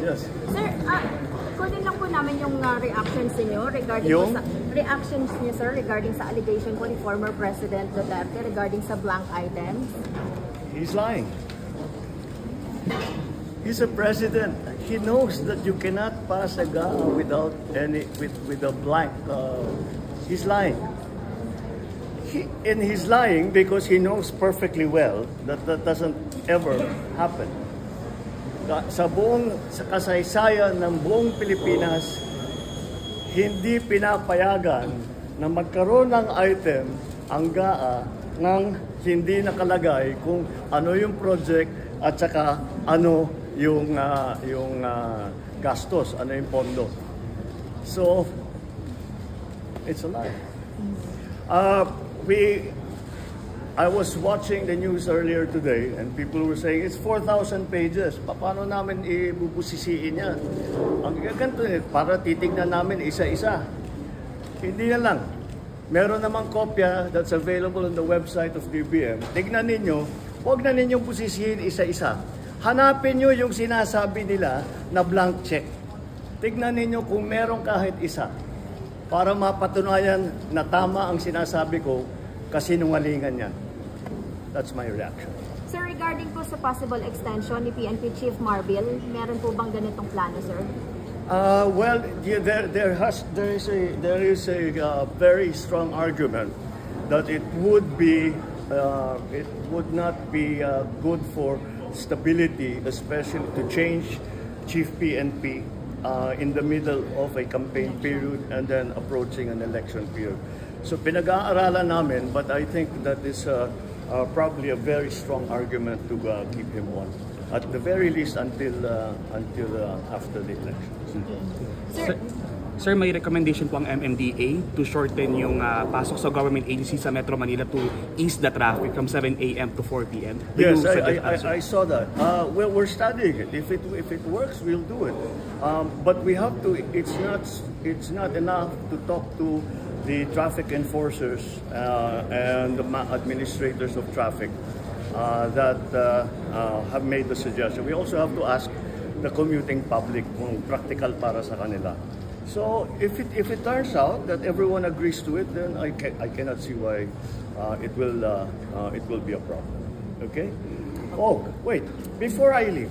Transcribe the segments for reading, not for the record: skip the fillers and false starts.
Yes. Sir, kunin lang po namin yung reactions niyo regarding sa reactions niyo, sir, regarding sa allegation po ni former President Duterte regarding sa blank items. He's lying. He's a president. He knows that you cannot pass a GAA without with a blank. He's lying. He's lying because he knows perfectly well that that doesn't ever happen. Sa kasaysayan ng buong Pilipinas, hindi pinapayagan na magkaroon ng item ang GAA nang hindi nakalagay kung ano yung project at saka ano yung gastos, ano yung pondo. So, it's a lie. I was watching the news earlier today and people were saying it's 4,000 pages. Paano namin ibubusisiin yan? Ang gaganto para titignan namin isa-isa. Hindi na lang. Meron namang kopya that's available on the website of DBM. Tignan ninyo, huwag na ninyong busisiin isa-isa. Hanapin nyo yung sinasabi nila na blank check. Tignan ninyo kung meron kahit isa para mapatunayan na tama ang sinasabi ko kasi nungalingan yan. That's my reaction. Sir, regarding po sa possible extension ni PNP Chief Marbil, meron po bang ganitong plano, sir? Well, yeah, there is a very strong argument that it would not be good for stability, especially to change Chief PNP in the middle of a campaign period and then approaching an election period. So pinag-aaralan namin, but I think that is probably a very strong argument to keep him on, at the very least until after the elections. Sir, may recommendation po ang MMDA to shorten yung pasok sa government agency sa Metro Manila to ease the traffic from 7 a.m. to 4 p.m. Yes, I saw that. We're studying it. If it works, we'll do it. But we have to. It's not enough to talk to the traffic enforcers and the administrators of traffic that have made the suggestion. We also have to ask the commuting public kung practical para sa kanila. So if it turns out that everyone agrees to it, then I cannot see why it will be a problem. Okay? Oh, wait. Before I leave,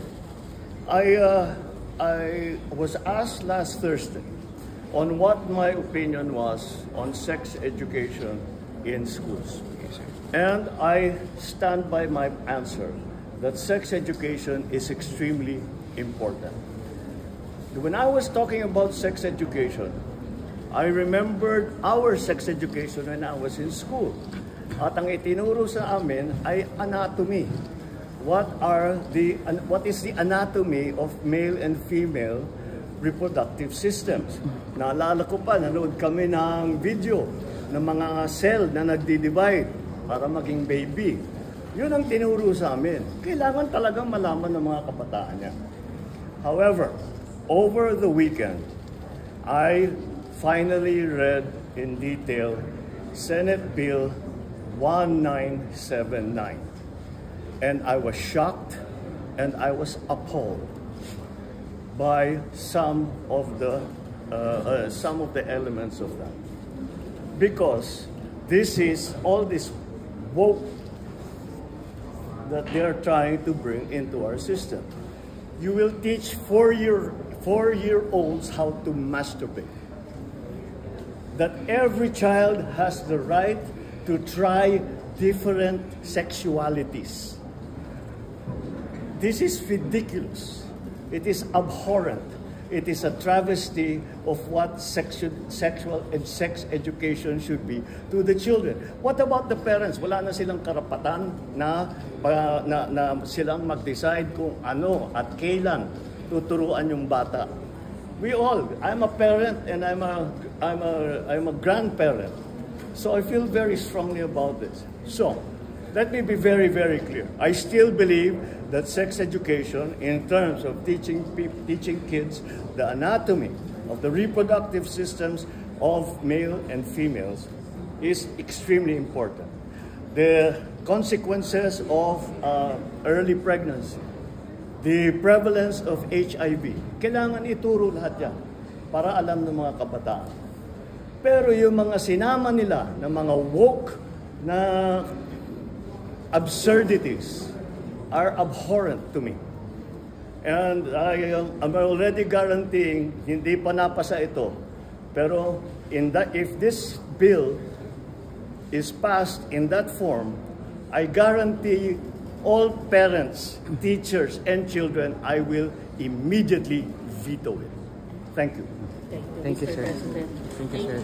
I was asked last Thursday on what my opinion was on sex education in schools. And I stand by my answer that sex education is extremely important. When I was talking about sex education, I remembered our sex education when I was in school. At ang itinuro sa amin ay anatomy. What is the anatomy of male and female reproductive systems? Naalala ko pa, nanood kami ng video ng mga cell na nagdi-divide para maging baby. Yun ang tinuro sa amin. Kailangan talagang malaman ng mga kabataan niya. However, over the weekend, I finally read in detail Senate Bill 1979. And I was shocked and I was appalled by some of the elements of that, because this is all this woke that they are trying to bring into our system. You will teach four-year-olds how to masturbate. That every child has the right to try different sexualities. This is ridiculous. It is abhorrent. It is a travesty of what sexual and sex education should be to the children. What about the parents? Wala na silang karapatan na silang mag-decide kung ano at kailan tuturuan yung bata. I'm a parent and I'm a grandparent. So I feel very strongly about this. So, let me be very, very clear. I still believe that sex education, in terms of teaching kids the anatomy of the reproductive systems of male and females, is extremely important. The consequences of early pregnancy, the prevalence of HIV. Kailangan ituro lahat yan para alam ng mga kabataan. Pero yung mga sinama nila ng mga woke na absurdities are abhorrent to me. And I'm already guaranteeing, hindi pa napasa ito. Pero if this bill is passed in that form, I guarantee all parents, teachers, and children, I will immediately veto it. Thank you. Thank you, sir. Thank you, sir.